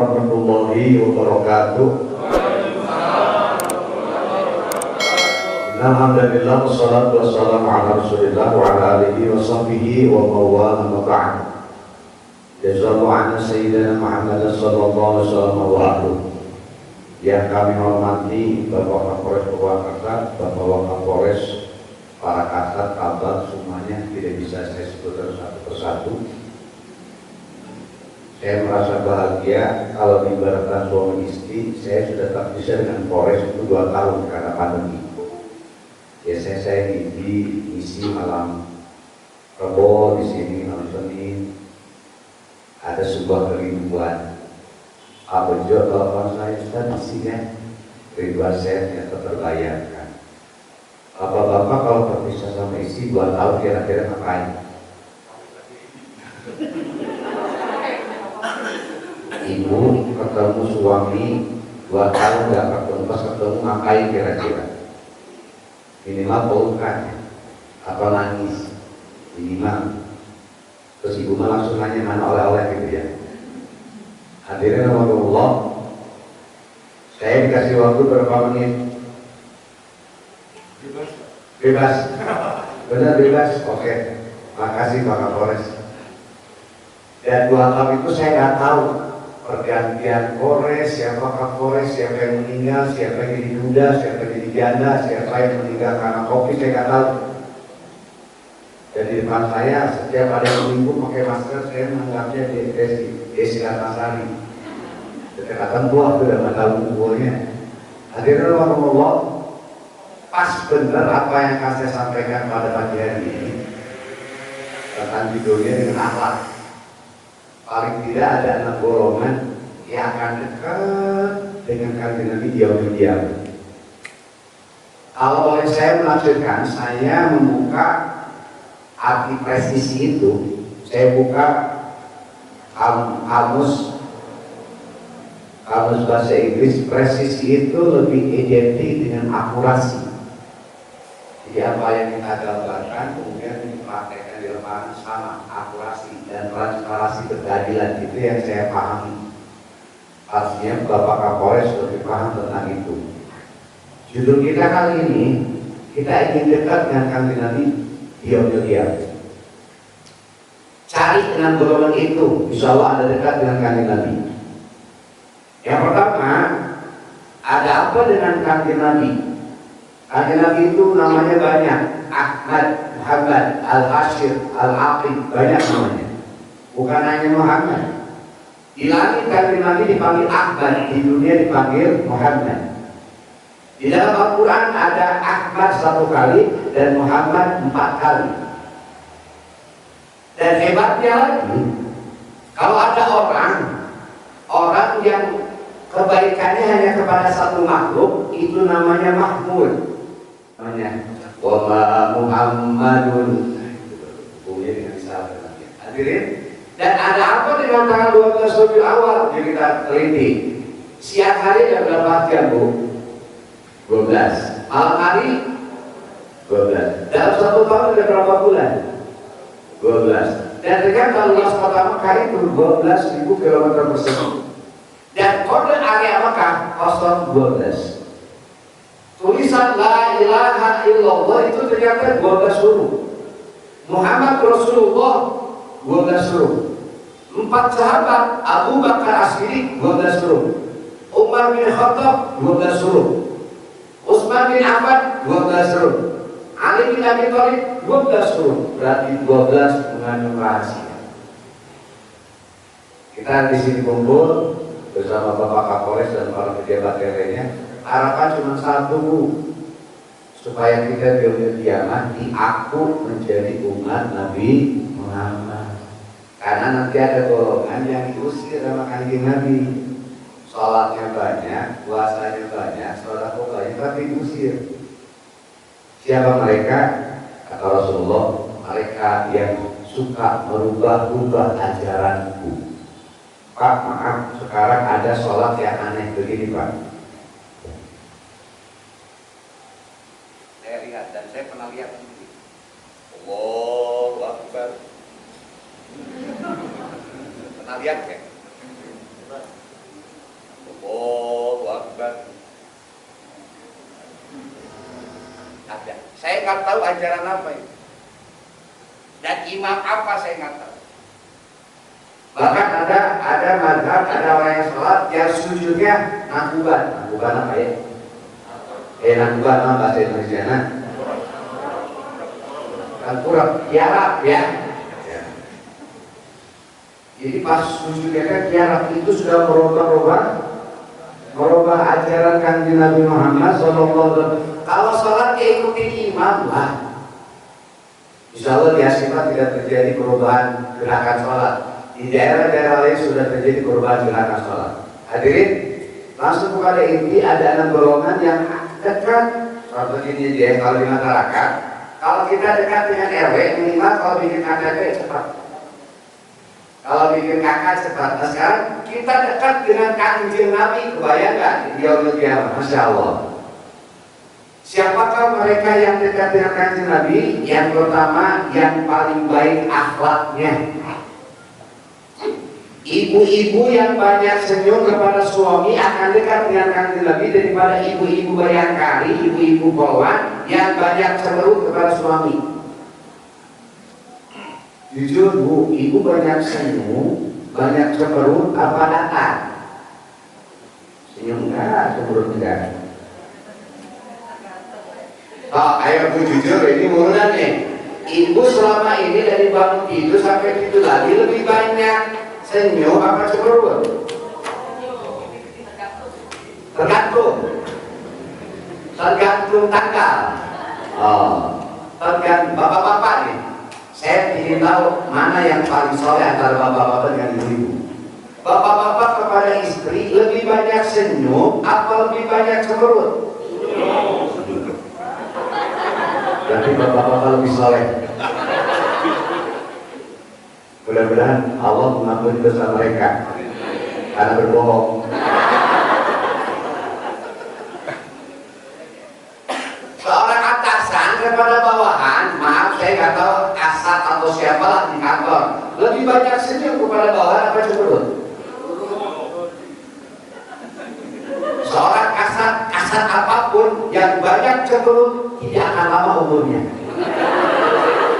warahmatullahi wabarakatuh. Alhamdulillah wassalatu wassalamu ala Rasulillah wa ala alihi wa sahbihi wa mawala wa ba'd. Jazakallahu anna sayyidina Muhammad sallallahu alaihi wasallam wa ahluh. Yang kami hormati Bapak Kapolres Purwakarta, Bapak Wakapolres, para kasat, kabar, semuanya tidak bisa saya sebutkan satu persatu. Saya merasa bahagia kalau diibaratkan suami istri, saya sudah tak bisa dengan Polres itu 2 tahun karena pandemi. Biasanya saya di misi malam Rabu, di sini malam Senin. Ada sebuah kerinduan. Apa juga telepon saya sudah isinya kerinduan saya ternyata terbayarkan. Bapak-bapak kalau terpisah sama istri 2 tahun kira-kira ngapain? Ibu ketemu suami 2 tahun nggak ketemu, pas ketemu ngapain kira-kira? Minimal pelukan atau nangis minimal. Terus ibu mah langsung nanya mana oleh-oleh gitu ya. Hadirin Allah, saya dikasih waktu berapa menit? Bebas. Benar bebas? Oke. Makasih Pak Kapolres. Dan 2 tahun itu saya nggak tahu pergantian Polres, siapa Kapolres, siapa yang meninggal, siapa yang jadi duda, siapa yang jadi janda, siapa yang meninggal karena COVID, saya nggak tahu. Dan di depan saya setiap ada yang minggu pakai masker, saya menganggapnya Desi Ratnasari. Dekatan buah sudah nggak tahu umurnya. Hadirin Allah, pas benar apa yang saya sampaikan pada pagi hari ini tentang judulnya dengan akhlak. Paling tidak ada 6 golongan yang akan dekat dengan kanjeng Nabi diam-diam. Kalau boleh saya menafsirkan, saya membuka arti presisi itu, saya buka kamus bahasa Inggris. Presisi itu lebih identik dengan akurasi. Jadi apa yang kita gambarkan kemudian dipraktekkan di lapangan sama, akurasi dan transparansi keadilan, itu yang saya pahami. Artinya Bapak Kapolres lebih paham tentang itu. Judul kita kali ini, kita ingin dekat dengan kanjeng Nabi diam-diam. Cari dengan golongan itu, insya Allah ada dekat dengan kanjeng Nabi. Yang pertama, ada apa dengan kanjeng Nabi? Kanjeng Nabi itu namanya banyak. Ahmad, Muhammad, Al-Hashir, Al-Aqib, banyak namanya. Bukan hanya Muhammad. Di langit kanjeng Nabi dipanggil Ahmad, di dunia dipanggil Muhammad. Di dalam Al-Quran ada Ahmad 1 kali dan Muhammad 4 kali. Dan hebatnya lagi, kalau ada orang yang kebaikannya hanya kepada satu makhluk, itu namanya Mahmud. Namanya wa ma Muhammadun. Bukunya dengan sahabat. Hadirin, dan ada apa dengan tanggal 12 Rabiul Awal yang kita teliti? Siang hari ada berapa jam, Bu? 12. Malam hari 12. Dalam 1 tahun ada berapa bulan? 12. Dan ternyata luas kota Mekah itu 12.000 km persegi. Dan kode area Mekah 012. Tulisan La ilaha illallah itu ternyata 12 huruf. Muhammad Rasulullah 12 huruf. 4 sahabat Abu Bakar As-Siddiq 12 huruf. Umar bin Khattab 12 huruf. Utsman bin Affan 12 huruf. Ali bin Abi Thalib 12 huruf. Berarti 12 mengandung rahasia. Kita di sini kumpul bersama Bapak Kapolres dan para pejabat yang lainnya. Harapan cuma satu, Bu, supaya kita diam-diam diaku menjadi umat Nabi Muhammad. Karena nanti ada golongan yang diusir sama kanjeng Nabi. Sholatnya banyak, puasanya banyak, sholat banyak, tapi diusir. Siapa mereka? Kata Rasulullah, mereka yang suka merubah-rubah ajaranku. Pak, maaf, sekarang ada sholat yang aneh begini, Pak. Saya lihat dan saya pernah lihat sendiri. Allahu Akbar. Pernah lihat kan? saya nggak tahu ajaran apa itu. Dan imam apa saya nggak tahu. Bahkan ada mazhab, ada orang yang sholat yang sujudnya nakuban apa ya? Nakuban apa bahasa Indonesia? Kan kurang tiarap ya. Jadi pas sujudnya kan tiarap itu sudah merubah ajaran kanjeng Nabi Muhammad SAW. Kalau sholat ya ikuti imam lah. Insya Allah di Asifat tidak terjadi perubahan gerakan sholat. Di daerah-daerah lain sudah terjadi perubahan gerakan sholat. Hadirin, langsung kepada inti ada 6 golongan yang dekat. Contoh ini dia kalau di masyarakat, kalau kita dekat dengan RW minimal kalau bikin KTP cepat. Kalau bikin kakak cepat. Nah sekarang kita dekat dengan kanjeng Nabi, kebayang nggak? Dia Masya Allah. Siapakah mereka yang dekat dengan kanjeng Nabi? Yang pertama, yang paling baik akhlaknya. Ibu-ibu yang banyak senyum kepada suami akan dekat dengan kanjeng Nabi daripada ibu-ibu bayangkari, ibu-ibu Polwan yang banyak cemberut kepada suami. Jujur bu, ibu banyak senyum, banyak cemberut apa datar? Senyum enggak, cemberut enggak. Oh, ayo bu jujur, ini urunan nih. Ibu selama ini dari bangun tidur sampai tidur lagi lebih banyak senyum apa cemberut? Tergantung tanggal. Oh, tergantung bapak-bapak nih. Saya ingin tahu mana yang paling soleh antara bapak-bapak dengan ibu-ibu. Bapak-bapak kepada istri lebih banyak senyum apa lebih banyak cemberut? Berarti bapak-bapak lebih soleh. Mudah-mudahan Allah mengampuni dosa mereka karena berbohong. Seorang atasan kepada bawahan, maaf saya nggak tahu kasat atau siapalah di kantor, lebih banyak senyum kepada bawahan apa cemberut? Seorang kasat apapun yang banyak cemberut tidak akan lama umurnya.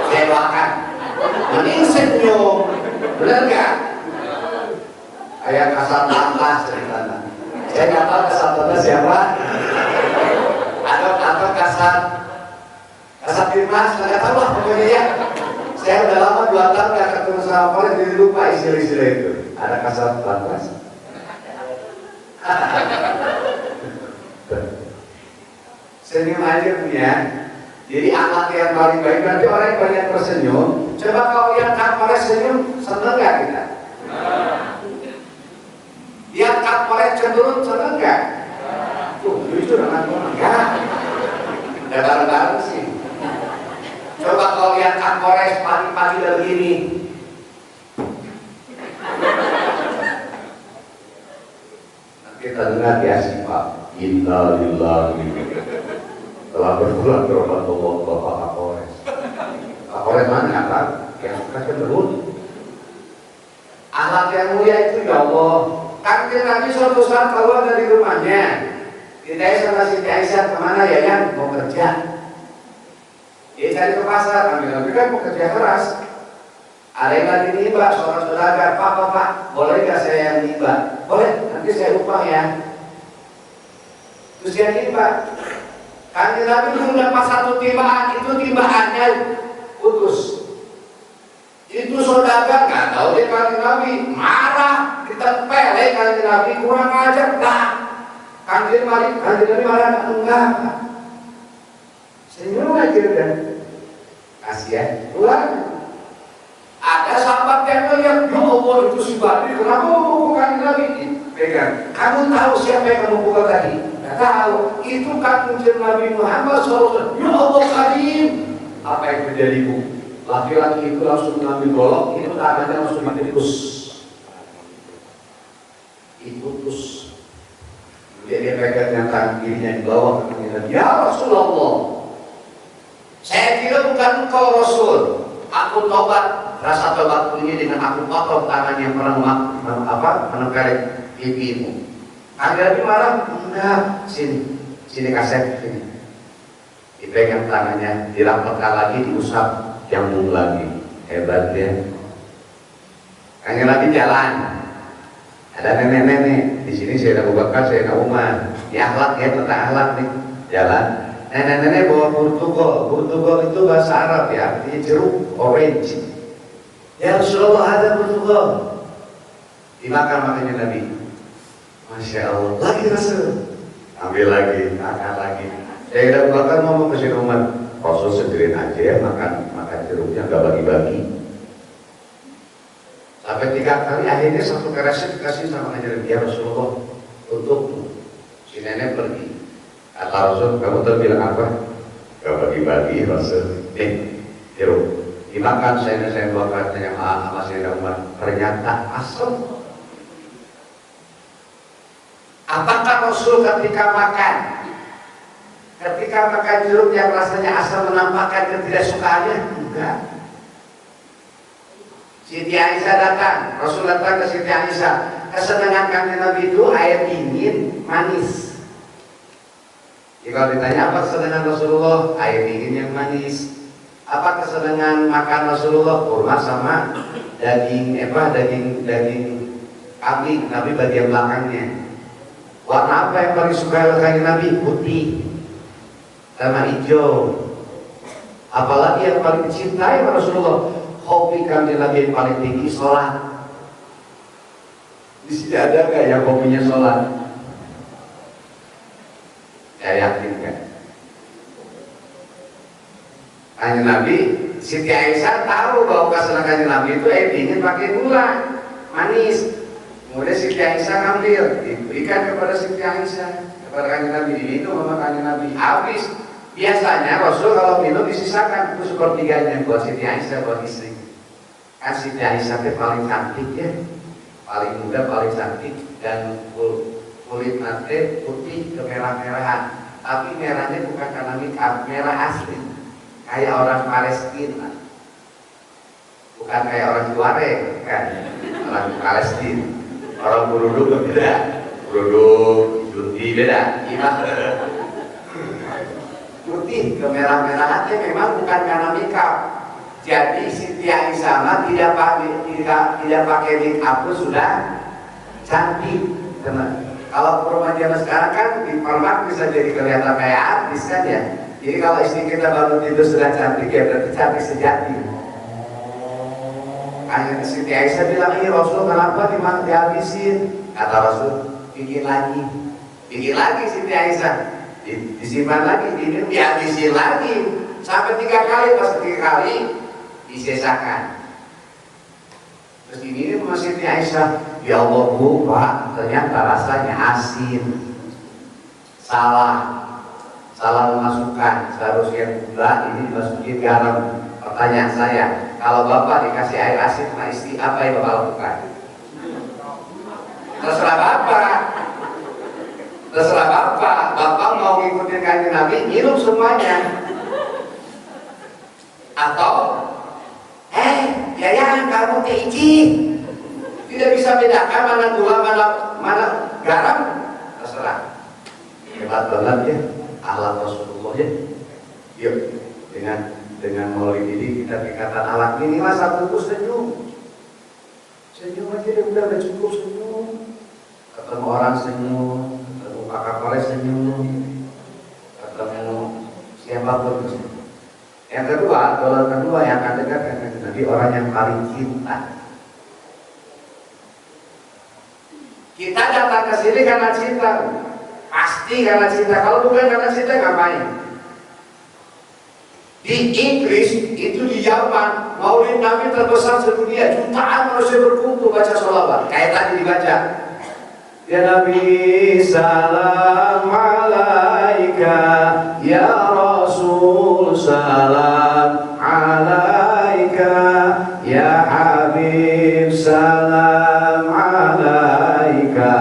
Saya doakan. Mending senyum, benar nggak? Kayak kasat lantas ceritanya. Saya nggak tahu kasatnya siapa. Atau kasat firmas, nggak tahu lah pokoknya ya. Saya udah lama 2 tahun nggak ketemu sama Polres, jadi lupa istilah-istilah itu. Ada kasat lantas. Senyum aja punya. Jadi anak yang paling baik berarti orang yang banyak tersenyum. Coba kalau yang Kapolres senyum, seneng nggak kita? Yang Kapolres cenderung seneng nggak? Tuh, jujur anak orang enggak. Udah bareng-bareng sih. Coba kalau yang Kapolres pagi-pagi udah begini. Kita dengar ya sih Pak. Innalillahi. Telah berbulan ke Rasulullah Bapak Kapolres. Kapolres mana kan? Yang suka cenderung. Anak yang mulia itu ya Allah. Kanjeng Nabi suatu saat keluar dari rumahnya. Kita sama Siti Aisyah kemana ya yang mau kerja? Dia cari ke pasar. Kanjeng Nabi kan mau kerja keras. Ada yang lagi niba, seorang saudagar. Pak, boleh nggak saya yang niba? Boleh, nanti saya upah ya. Terus dia niba. Kanjeng Nabi itu dapat satu timbaan, itu timbaannya putus. Itu saudagar nggak tahu dia Kanjeng Nabi marah, kita pelek Kanjeng Nabi kurang ajar, enggak. Kanjeng Nabi marah enggak. Senyum aja udah. Kasih ya, pulang. Ada sahabat yang melihat, ya Allah itu si Badri, kenapa memukul Kanjeng Nabi? Pegang. Kamu tahu siapa yang kamu pukul tadi? Nggak tahu. Itu kanjeng Nabi Muhammad SAW. Ya Allah Karim. Apa yang terjadi bu? Laki-laki itu langsung mengambil golok, itu tangannya langsung diputus. Diputus. Dia pegang yang tangan kirinya di bawah. Ya Rasulullah. Saya kira bukan engkau Rasul. Aku tobat. Rasa tobatku ini dengan aku potong tangan yang pernah menengkari pipimu. Kanjeng Nabi marah, enggak, sini kaset sini. dipegang tangannya, dirapatkan lagi, diusap, nyambung lagi. Hebat ya. Kanjeng Nabi jalan, ada nenek-nenek di sini, saya Abu Bakar, saya Umar. Di akhlak ya, tentang akhlak nih, jalan. Nenek-nenek bawa burtukol. Burtukol itu bahasa Arab ya, artinya jeruk, orange. Ya Rasulullah, ada burtukol. Dimakan makanya Nabi. Masya Allah, lagi Rasul. Ambil lagi, makan lagi. Saya Abu Bakar ngomong ke Sayyidina Umar, Rasul sendirian aja ya makan jeruknya, nggak bagi-bagi. Sampai 3 kali, akhirnya satu keresek dikasih sama kanjeng Nabi. Ya Rasulullah, untukmu. Si nenek pergi. Kata Rasul, kamu tahu bilang apa? Gak bagi-bagi Rasul. Jeruk dimakan. Saya dua kali tanya sama Sayyidina Umar, ternyata asam. Apakah Rasul ketika makan jeruk yang rasanya asam menampakkan ketidaksukaannya? Enggak. Siti Aisyah datang, Rasul datang ke Siti Aisyah. Kesenangan kanjeng Nabi itu air dingin manis. Jika ditanya apa kesenangan Rasulullah, air dingin yang manis. Apa kesenangan makan Rasulullah? Kurma sama daging kambing. Nabi bagian belakangnya. Warna apa yang paling suka oleh kanjeng Nabi? Putih sama hijau. Apalagi yang paling dicintai oleh Rasulullah, hobi kanjeng Nabi yang paling tinggi sholat. Di sini ada nggak yang hobinya sholat? Saya yakin kan. Kanjeng Nabi, Siti Aisyah tahu bahwa kesenangan kanjeng Nabi itu air dingin pakai gula manis. Kemudian Siti Aisyah ngambil, diberikan kepada Siti Aisyah, kepada kanjeng Nabi, diminum sama kanjeng Nabi. Habis. Biasanya Rasul kalau minum disisakan itu sepertiganya buat Siti Aisyah, buat istri. Kan Siti Aisyah itu paling cantik ya, paling muda, paling cantik, dan kulit nanti putih kemerah-merahan. Tapi merahnya bukan karena make-up, merah asli, kayak orang Palestina, bukan kayak orang Tuareg, bukan orang Palestina. Orang Burunduk beda, Burunduk, Junti beda, gimana? Putih kemerah-merahannya memang bukan karena make-up. Jadi Siti Aisyah tidak pakai make-up pun sudah cantik. Kalau perempuan zaman sekarang kan dipermak bisa jadi kelihatan kayak artis kan ya. Jadi kalau istri kita baru tidur sudah cantik ya berarti cantik sejati. Hanya Siti Aisyah bilang, ini Rasul kenapa dihabisin? Kata Rasul, bikin lagi Siti Aisyah. Disimpan lagi, dihabisin lagi sampai 3 kali, pas 3 kali disesakan. Terus ini Siti Aisyah, ya Allah Bu, Pak, ternyata rasanya asin. Salah memasukkan, seharusnya gula ini dimasukin garam. Pertanyaan saya, kalau Bapak dikasih air asin sama istri, apa yang Bapak lakukan? Terserah Bapak. Bapak mau ngikutin kanjeng Nabi, minum semuanya. Atau ya kamu keiji, tidak bisa bedakan mana gula, mana garam. Terserah. Hebat banget ya, alat Rasulullah ya. Yuk, dengan maulid ini kita tingkatkan alat minimal 1 bungkus senyum aja deh, udah cukup senyum. Ketemu orang senyum, ketemu kakak kolej senyum, ketemu siapapun senyum. Yang kedua yang akan dekat dengan Nabi, orang yang paling cinta. Kita datang ke sini karena cinta, pasti karena cinta. Kalau bukan karena cinta ngapain? Di Inggris itu, di Jerman, maulid Nabi terbesar sedunia, jutaan manusia berkumpul baca sholawat. Kayak tadi dibaca, ya Nabi salam alaika, ya Rasul salam alaika, ya Habib salam alaika,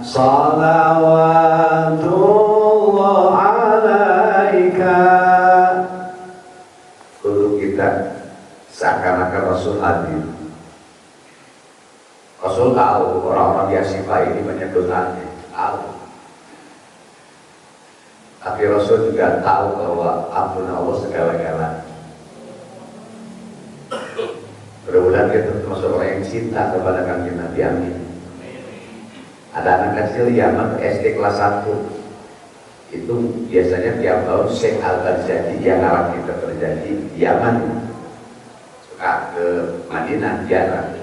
salawatullah alaika. Dulu kita seakan-akan Rasul hadir. Rasul tahu orang-orang di Asyifa ini banyak dosanya, tahu. Tapi Rasul juga tahu bahwa ampun Allah segala-gala. Mudah-mudahan kita termasuk orang yang cinta kepada Kanjeng Nabi. Amin. Ada anak kecil Yaman SD kelas 1. Itu biasanya tiap tahun Syekh Al-Barzanji yang ngarang kita terjadi di Yaman. Suka ke Madinah, ziarah.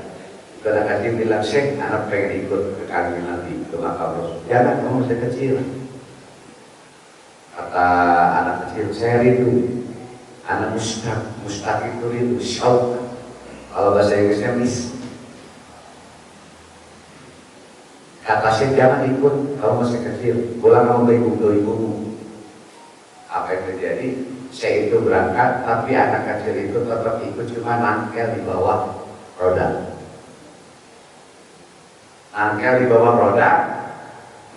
Anak kecil bilang, Syekh, anak pengen ikut ke Kanjeng Nabi, ke makam Rasul. Jangan, kamu masih kecil. Kata anak kecil, saya rindu. Anak mustaq itu rindu, syauk. Kalau bahasa Inggrisnya miss. Kata Syekh, jangan ikut, kamu masih kecil. Pulang kamu ke ibumu. Apa yang terjadi? Syekh itu berangkat, tapi anak kecil itu tetap ikut, cuma nangkel di bawah roda. Nangkel di bawah roda,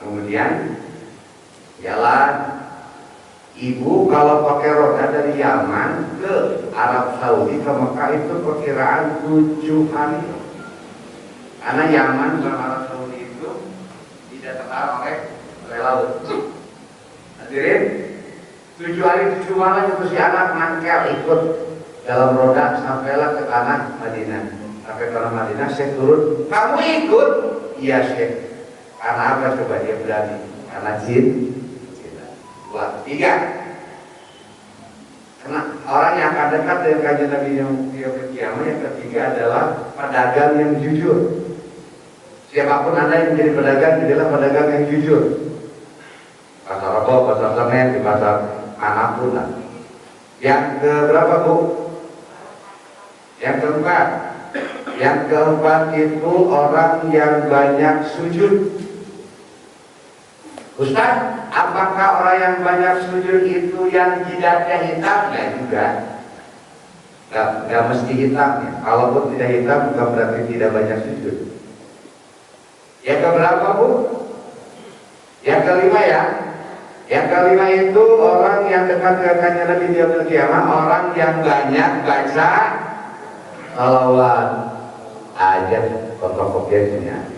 kemudian jalan. Ibu kalau pakai roda dari Yaman ke Arab Saudi ke Mekah itu perkiraan 7 hari. Karena Yaman dan Arab Saudi itu tidak terhalang oleh laut. Hadirin, 7 hari 7 malam itu si anak nangkel ikut dalam roda sampailah ke tanah Madinah. Sampai ke tanah Madinah, saya turun. Kamu ikut? Iya Syekh. Karena apa? Coba dia berani. Karena jin. 2, 3. Karena orang yang akan dekat dengan Kanjeng Nabi yang kiamat. Yang ketiga adalah pedagang yang jujur. Siapapun Anda yang menjadi pedagang adalah pedagang yang jujur. Pasar Rebo, pasar Senen, di pasar manapun lah. Yang keberapa Bu? Yang keempat. Yang keempat itu orang yang banyak sujud. Ustaz, apakah orang yang banyak sujud itu yang jidatnya hitam? Ya juga. Gak mesti hitamnya. Kalaupun tidak hitam bukan berarti tidak banyak sujud. Yang keberapa Bu? Yang kelima ya. Yang kelima itu orang yang dekat dengan Nabi di yaumil qiyamah, orang yang banyak baca salawat. Ayat fotokopiannya.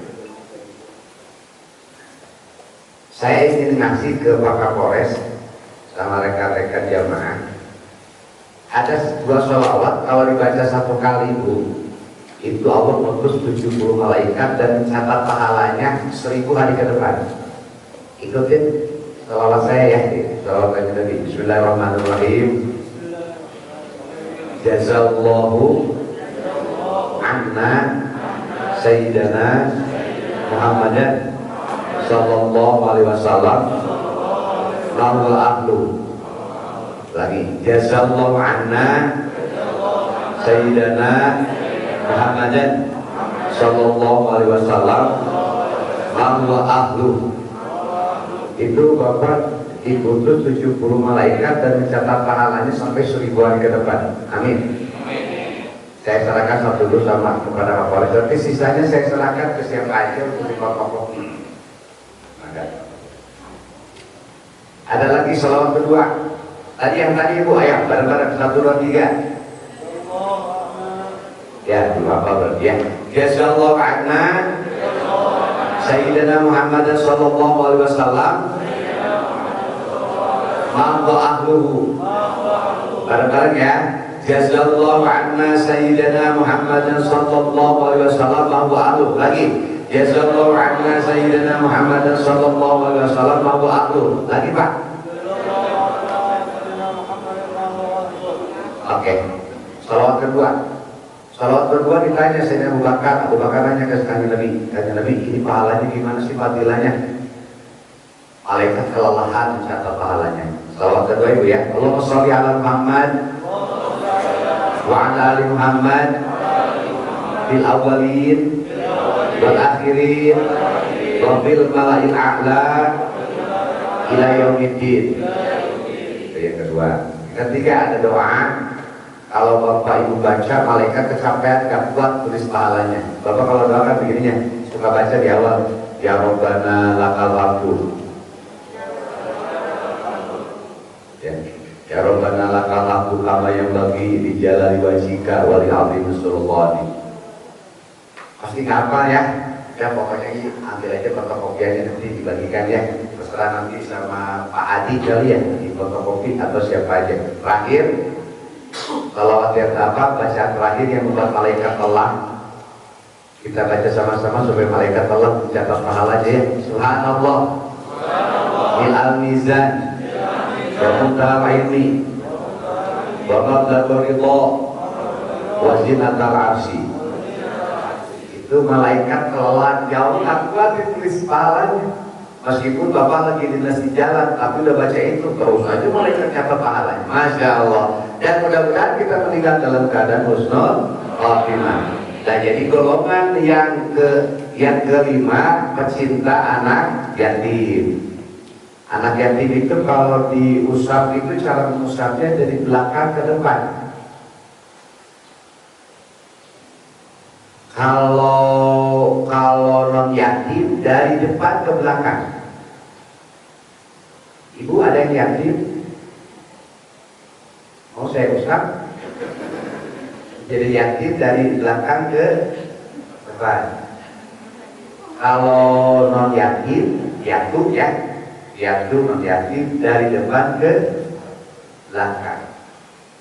Saya ingin ngasih ke Pak Kapolres sama rekan-rekan jamaah. Ada 2 sholawat kalau dibaca 1 kali Bu, itu Allah mengutus 70 malaikat dan mencatat pahalanya 1000 hari ke depan. Ikutin sholawat saya ya, sholawat Nabi. Bismillahirrahmanirrahim. Jazallahu anna sayyidana Muhammadan sallallahu alaihi wasallam wa ahlu. Lagi, jazallahu anna sayyidana Muhammadan sallallahu alaihi wasallam wa ahlu. Itu Bapak diputus 70 malaikat dan mencatat pahalanya sampai 1000 hari ke depan. Amin. Saya serahkan satu dulu sama kepada Kapolres, tapi sisanya saya serahkan ke siapa aja untuk difotokopi. Ada lagi salawat kedua. Tadi yang tadi Ibu, ayo bareng-bareng 1, 2, 3. Ya, apa berarti ya? Jazallahu anna Sayyidina Muhammad sallallahu alaihi wasallam wa ahluhu. Bareng-bareng ya. Jazallahu anna Sayyidina Muhammad sallallahu alaihi wasallam wa ahluhu. Lagi. Jazallahu anna Sayyidina Muhammad sallallahu alaihi wasallam wa ahluhu. Lagi Pak. Oke. Salawat kedua. Salawat kedua ditanya Sayyidina Abu Bakar. Abu Bakar nanya ke Kanjeng Nabi. Kanjeng Nabi, ini pahalanya gimana sih fadilahnya? Malaikat kelelahan mencatat pahalanya. Salawat kedua Ibu ya. Allahumma sholli ala Muhammad wa ala ali Muhammad fil awwalin wal akhirin wa fil mala'il a'la ila yaumiddin. Itu yang kedua. Ketiga ada doa. Kalau Bapak Ibu baca, malaikat kecapean gak kuat tulis pahalanya. Bapak kalau doa kan begininya, suka baca di awal, ya Rabbana lakal hamdu. Ya Rabbana lakal hamdu kama yang bagi di jalali wajhika wali azim sultani. Pasti ngapal ya. Ya pokoknya ini ambil aja fotokopiannya nanti dibagikan ya. terserah nanti sama Pak Adi kali ya di fotokopi atau siapa aja. Terakhir, salawat yang apa bacaan terakhir yang membuat malaikat lelah. Kita baca sama-sama supaya malaikat lelah mencatat pahala aja ya. Subhanallah. Ilal mizan. Wa muntaha ilmi. Wa mablaghul ridha. Wa zinatal arsy. Itu malaikat lelah jauh kuat ditulis pahalanya. Meskipun Bapak lagi dinas di jalan, tapi udah baca itu, terus aja malaikat catat pahalanya. Masya Allah. Dan mudah-mudahan kita meninggal dalam keadaan husnul khotimah. Nah, jadi golongan yang kelima, pecinta anak yatim. Anak yatim itu kalau diusap itu cara mengusapnya dari belakang ke depan. Kalau non yatim dari depan ke belakang. Ibu ada yang yatim? Mau saya usap? Jadi yatim dari belakang ke depan. Kalau non yatim, yatim ya, yatim non yatim dari depan ke belakang.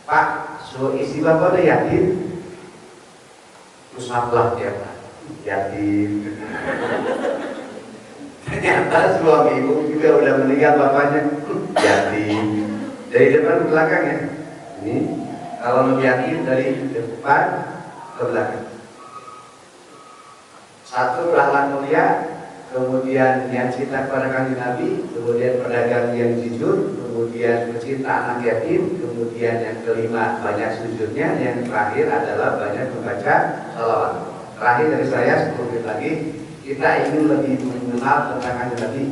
Pak, so isi bapak ada yatim? Usaplah ya Pak, yatim. Ternyata suami ibu juga udah meninggal bapaknya, yatim. Dari depan ke belakang ya. Ini kalau yatim dari depan ke belakang. Satu pelahan mulia, kemudian yang cinta kepada Kanjeng Nabi, kemudian pedagang yang jujur, kemudian pecinta anak yatim, kemudian yang kelima banyak sujudnya, yang terakhir adalah banyak membaca salawat. Terakhir dari saya 10 menit lagi, kita ingin lebih mengenal tentang Kanjeng Nabi.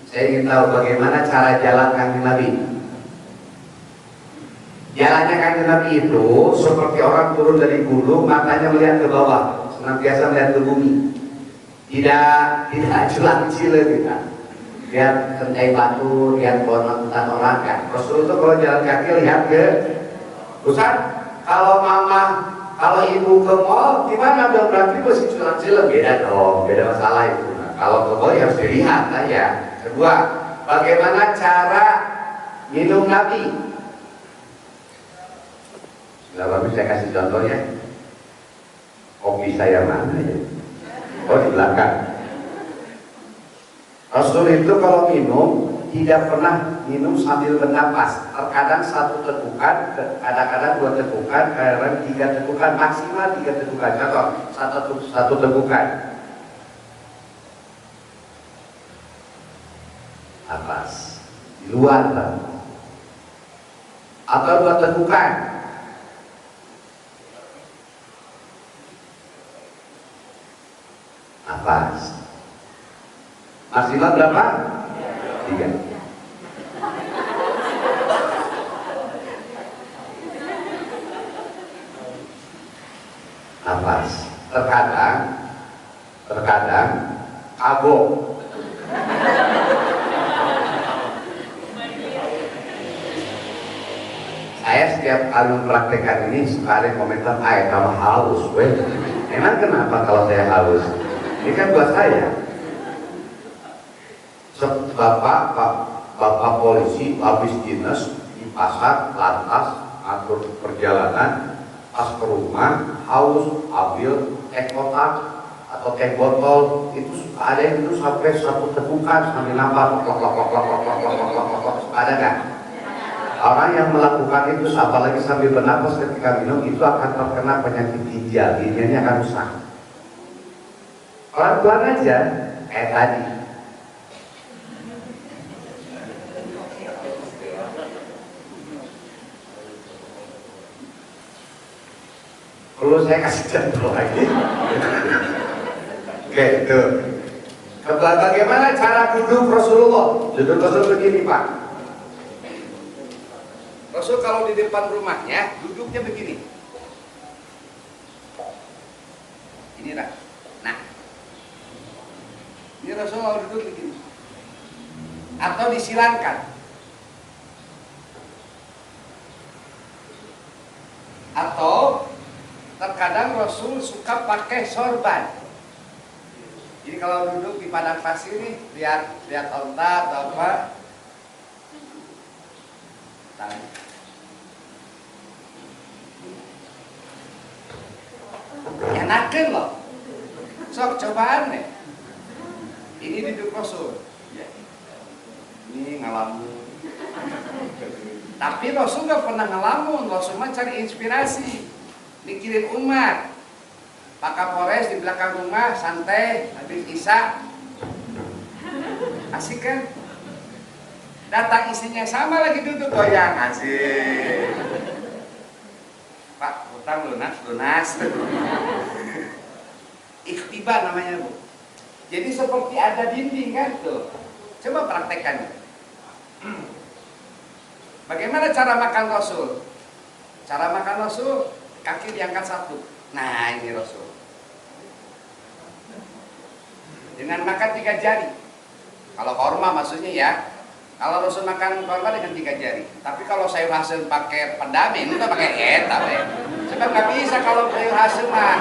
Saya ingin tahu bagaimana cara jalan Kanjeng Nabi. Jalannya Kanjeng Nabi itu seperti orang turun dari gunung, matanya melihat ke bawah, senantiasa melihat ke bumi. Tidak jelang cile kita. Lihat kentai batu, lihat pohon hutan orang kan. Rasul itu kalau jalan kaki lihat ke pusat. Kalau mama, kalau ibu ke mall, gimana dong? Berarti masih jelang cile, beda dong, beda masalah itu. Nah, kalau ke mall harus dilihat lah ya. Kedua, bagaimana cara minum Nabi? Lalu saya kasih contohnya. Kopi saya mana ya? Oh, di belakang. Rasul itu kalau minum tidak pernah minum sambil bernapas. Terkadang satu tegukan, kadang-kadang 2 tegukan, kadang 3 tegukan, maksimal 3 tegukan. Contoh, satu tegukan. Napas di luar lah. Atau 2 tegukan. Napas. Maksimal berapa? 3. Napas. Terkadang kagok. Saya setiap kali mempraktekkan ini suka ada komentar, kamu haus, weh. Emang kenapa kalau saya haus? Ini kan buat saya. Bapak polisi habis dinas di pasar lantas atur perjalanan, pas ke rumah haus, ambil teh kotak atau teh botol, itu ada yang itu sampai 1 tegukan sambil nafas ada nggak? Orang yang melakukan itu apalagi sambil bernapas ketika minum itu akan terkena penyakit ginjal, ginjalnya akan rusak. Pelan-pelan aja kayak tadi. Perlu saya kasih contoh lagi. Oke, itu. Bagaimana cara duduk Rasulullah? Duduk Rasul begini, Pak. Rasul kalau di depan rumahnya duduknya begini. Ini lah. Nah, ini Rasul kalau duduk begini. Atau disilangkan. Atau terkadang Rasul suka pakai sorban. Jadi kalau duduk di padang pasir nih, lihat onta atau apa, tanya. Enakan loh. Sok cobaan nih. Ini duduk Rasul. Ini ngalamun. Tapi Rasul gak pernah ngalamun. Rasul mah cari inspirasi, mikirin umat. Pak Kapolres di belakang rumah santai habis isya, asik kan? Datang istrinya sama lagi duduk goyang, asik. Pak, utang lunas. Ikhtibar namanya, Bu. Jadi seperti ada dinding kan tuh. Coba praktekkan. Bagaimana cara makan Rasul? Cara makan Rasul, kaki diangkat satu. Nah, ini Rasul. Dengan makan 3 jari. Kalau korma maksudnya ya. Kalau Rasul makan korma dengan 3 jari. Tapi kalau sayur hasil pakai pendamin, itu pakai eta, sebab nggak bisa kalau sayur hasil mah.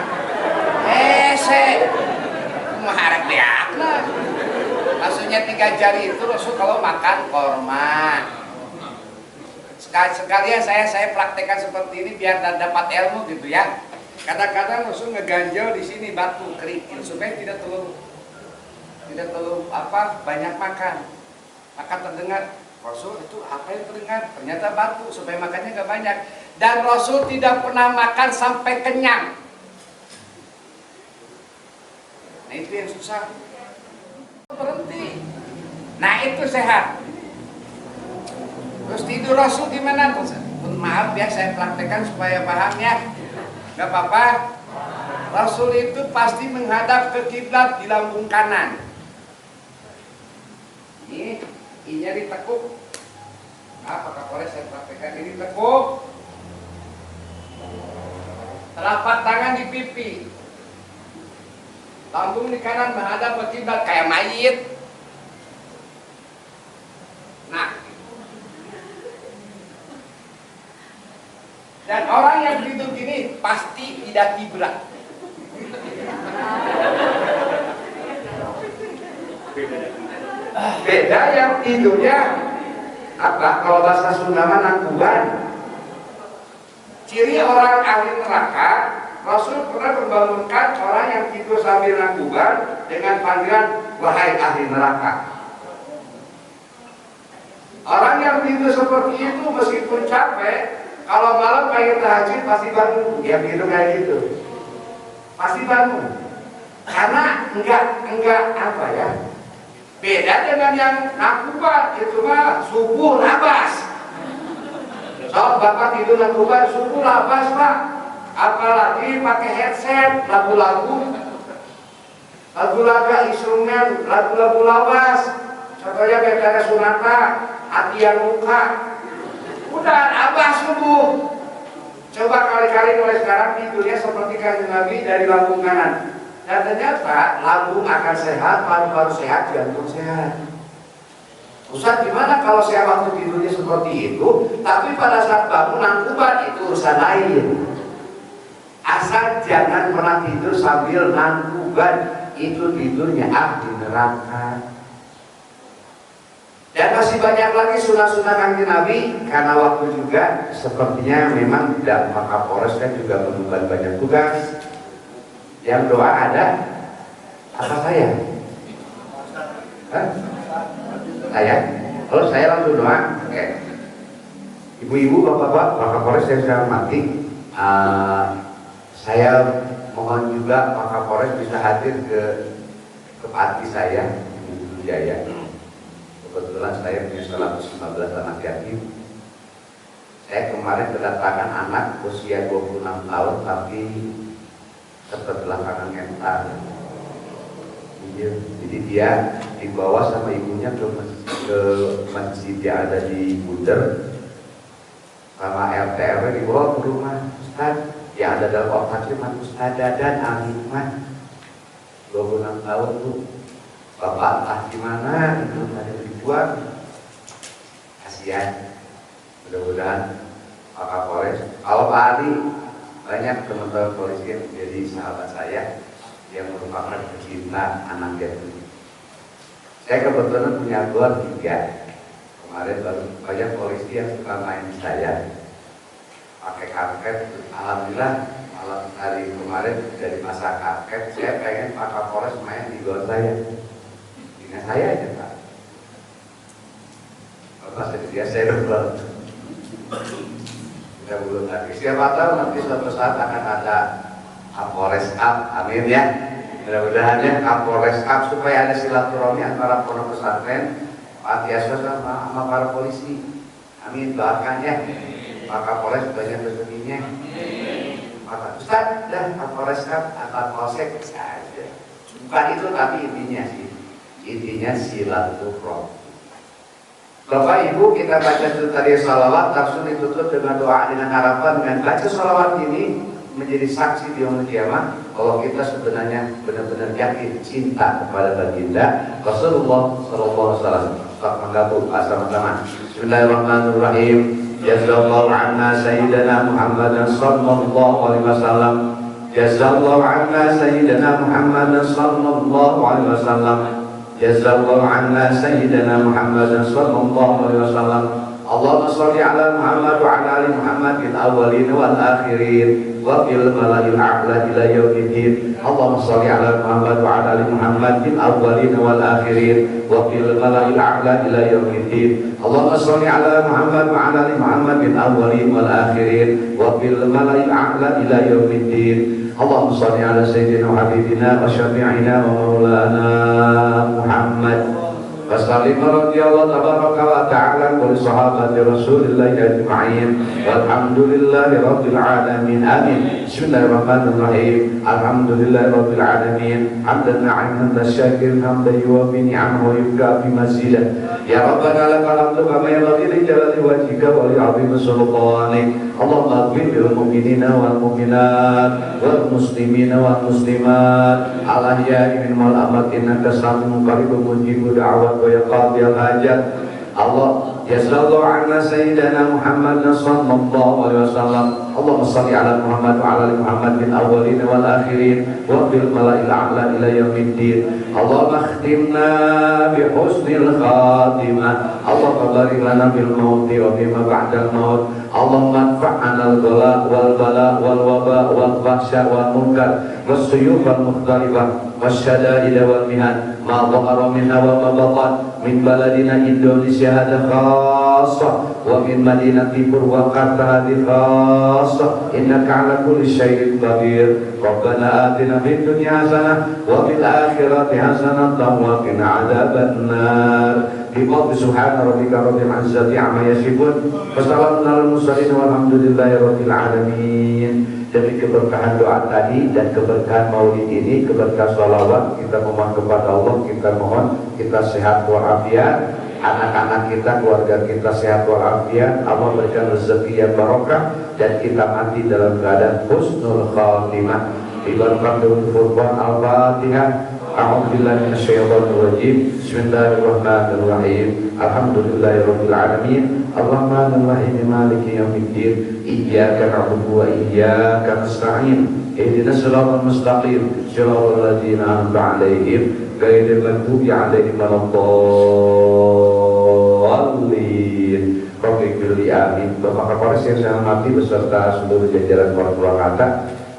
Maharap lihatlah. Maksudnya 3 jari itu Rasul kalau makan korma. Sekalian saya praktekkan seperti ini biar dapat ilmu gitu ya. Kadang-kadang Rasul ngeganjel di sini batu kerikil supaya tidak terlalu banyak makan. Maka terdengar Rasul itu apa yang terdengar? Ternyata batu supaya makannya gak banyak. Dan Rasul tidak pernah makan sampai kenyang. Nah itu yang susah. Berhenti. Nah itu sehat. Terus tidur Rasul gimana? Maaf ya saya praktekkan supaya paham ya. Gak apa-apa. Rasul itu pasti menghadap ke kiblat di lambung kanan. Ini ditekuk. Apakah boleh saya praktekkan ini tekuk? Telapak tangan di pipi. Lambung di kanan menghadap ke kiblat kayak mayit. Nah. Dan orang yang begitu gini pasti tidak kiblat. Beda yang tidurnya apa? Kalau bahasa Sunda mah nangkuban. Ciri orang ahli neraka, Rasul pernah membangunkan orang yang tidur sambil nangkuban dengan panggilan wahai ahli neraka. Orang yang tidur seperti itu meskipun capek, kalau malam pengen tahajud pasti bangun. Yang tidur kayak gitu pasti bangun. Karena enggak apa ya? Beda dengan yang nakuban, itu mah subuh labas. So, bapak tidur nakuban subuh labas pak. Apalagi pakai headset, lagu-lagu instrumen, lagu-lagu lawas. Contohnya Betara Sunata, Hati yang Muka. Udah abah subuh. Coba kali-kali mulai sekarang tidurnya seperti Kanjeng Nabi dari lambung kanan. Dan ternyata lambung akan sehat, paru-paru sehat, jantung sehat. Ustaz gimana kalau saya waktu tidurnya seperti itu, tapi pada saat bangun nangkuban, itu urusan lain. Asal jangan pernah tidur sambil nangkuban, itu tidurnya ahli neraka. Dan masih banyak lagi sunah-sunah Kanjeng Nabi, karena waktu juga sepertinya memang tidak, maka Kapolres kan juga mengemban banyak tugas. Yang doa ada apa saya? Hah? Saya? Kalau saya langsung doa. Oke. Ibu-ibu, bapak-bapak, Pak Kapolres yang saya hormati, saya mohon juga Pak Kapolres bisa hadir ke pati saya di Jaya. Kebetulan saya punya 115 anak yatim. Saya kemarin kedatangan anak usia 26 tahun tapi terbelakangan mental. Jadi dia dibawa sama ibunya ke masjid yang ada di Buder, sama RT RW dibawa ke rumah. Ustaz, yang ada dalam otaknya mah Ustaz Dadan Al-Hikmah, 26 tahun tuh. Bapak entah gimana itu ada dibuang. Kasihan. Mudah-mudahan Pak Kapolres, kalau Pak Ali, banyak teman-teman polisi yang menjadi sahabat saya. yang merupakan pecinta anak yatim. Saya kebetulan punya gor 3. Kemarin baru banyak polisi yang suka main di saya pakai karpet. Alhamdulillah malam hari kemarin dari masa karpet saya pengen Pak Kapolres main di gor saya dengan saya aja Pak. Pas dia saya double. Kita belum lagi. Siapa tahu nanti suatu saat akan ada Kapolres Cup, amin ya. Mudah-mudahan ya Kapolres Cup supaya ada silaturahmi antara pondok pesantren, Pak Asuhan sama para polisi. Amin, doakan ya. Pak Kapolres banyak rezekinya. Pak Ustaz dan Kapolres Cup atau Polsek saja. Bukan itu tapi intinya sih. Intinya silaturahmi. Bapak Ibu, kita baca tadi salawat, langsung ditutup dengan doa dengan harapan dengan baca salawat ini menjadi saksi di yaumul kiamat kalau kita sebenarnya benar-benar yakin cinta kepada baginda Rasulullah sallallahu alaihi wasallam. Menggabung sama-sama. Bismillahirrahmanirrahim. Jazallahu anna sayyidina Muhammadan sallallahu alaihi wasallam. Jazallahu anna sayyidina Muhammadan sallallahu alaihi wasallam. Jazallahu anna sayyidina Muhammadan sallallahu alaihi wasallam. Allahumma shalli ala Muhammad wa ala ali Muhammad fil awwalin wal akhirin wa fil mala'il a'la ila yaumiddin. Allahumma shalli ala Muhammad wa ala ali Muhammad fil awwalin wal akhirin wa fil mala'il a'la ila yaumiddin. Allahumma shalli ala Muhammad wa ala ali Muhammad fil awwalin wal akhirin wa fil mala'il a'la ila yaumiddin. Allahumma shalli ala sayyidina wa habibina wa syafi'ina wa maulana Muhammad wa sallim radhiyallahu tabaraka wa ta'ala wa li sahabati Rasulillah ajma'in walhamdulillahi rabbil alamin. Amin. Bismillahirrahmanirrahim. Alhamdulillahi rabbil alamin. Hamdan na'iman tasyakirin hamdan yuwafi ni'amahu wa yukafi mazidah. Ya Rabbana lakal hamdu kama yanbaghi li jalali wajhika wa li 'azimi sultanik. Allahumma ighfir lil mu'minina wal mu'minat wal muslimina wal muslimat al ahya'i minhum wal amwat innaka sami'un qaribun mujibud da'wat wa yaqadil hajat. Allah jazallahu anna sayyidina Muhammadan sallallahu alaihi wasallam. Allahumma shalli ala Muhammad wa ala ali Muhammad fil awwalin wal akhirin wa fil mala'il a'la ila yaumiddin. Allahumma khtimna bi husnil khatimah. Allahumma barik lana fil mauti wa bima ba'dal maut. Allahumma anfa'na al-ghala wal bala wal waba wal fahsya wal munkar was suyuq wal mukhtalifah wasyada'id wal mihan ma dhahara minha wa ma batan min baladina Indonesia hadha khassah wa min madinati Purwakarta hadhi khassah innaka ala kulli syai'in qadir. Rabbana atina fid dunya hasanah wa fil akhirati hasanah wa qina adzabannar. Biqadri subhana rabbika rabbil izzati amma yasifun wa salamun alal mursalin walhamdulillahi rabbil alamin. Demi keberkahan doa tadi dan keberkahan maulid ini, keberkahan sholawat, kita memohon kepada Allah, kita mohon kita sehat walafiat, anak-anak kita, keluarga kita sehat walafiat, Allah berikan rezeki yang barokah dan kita mati dalam keadaan husnul khatimah. Ibaratkan Furqan Al-Fatihah. A'udzubillahi minasyaitonir rajim. Bismillahirrahmanirrahim. Alhamdulillahirabbil alamin. Arrahmanir rahim maliki yaumiddin. Iyyaka na'budu wa iyyaka nasta'in. Ihdinas siratal mustaqim. Shiratal ladzina an'amta 'alaihim ghairil maghdubi 'alaihim waladdallin. Rabbighfirli amin. Bapak Kapolres yang saya hormati beserta seluruh jajaran Purwakarta.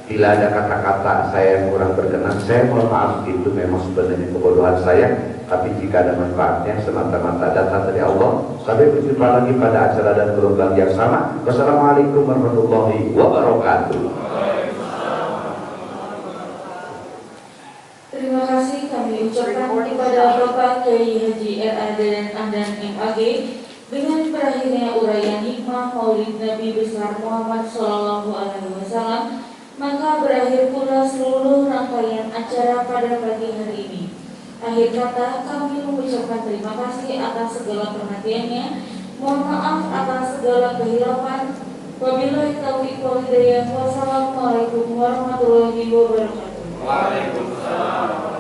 Bila ada kata-kata saya yang kurang berkenan, saya mohon maaf, itu memang sebenarnya kebodohan saya. Tapi jika ada manfaatnya, semata-mata datang dari Allah. Sampai berjumpa lagi pada acara dan program yang sama. Wassalamualaikum warahmatullahi wabarakatuh. Terima kasih kami ucapkan kepada Bapak Kiai Haji RAD dan Andan MAG. Dengan berakhirnya uraian hikmah Maulid Nabi besar Muhammad Sallallahu Alaihi Wasallam, maka berakhir pula seluruh rangkaian acara pada pagi hari ini. Akhir kata, kami mengucapkan terima kasih atas segala perhatiannya. Mohon maaf atas segala kehilafan. Wabillahi taufiq wal hidayah. Wassalamualaikum warahmatullahi wabarakatuh. Waalaikumsalam.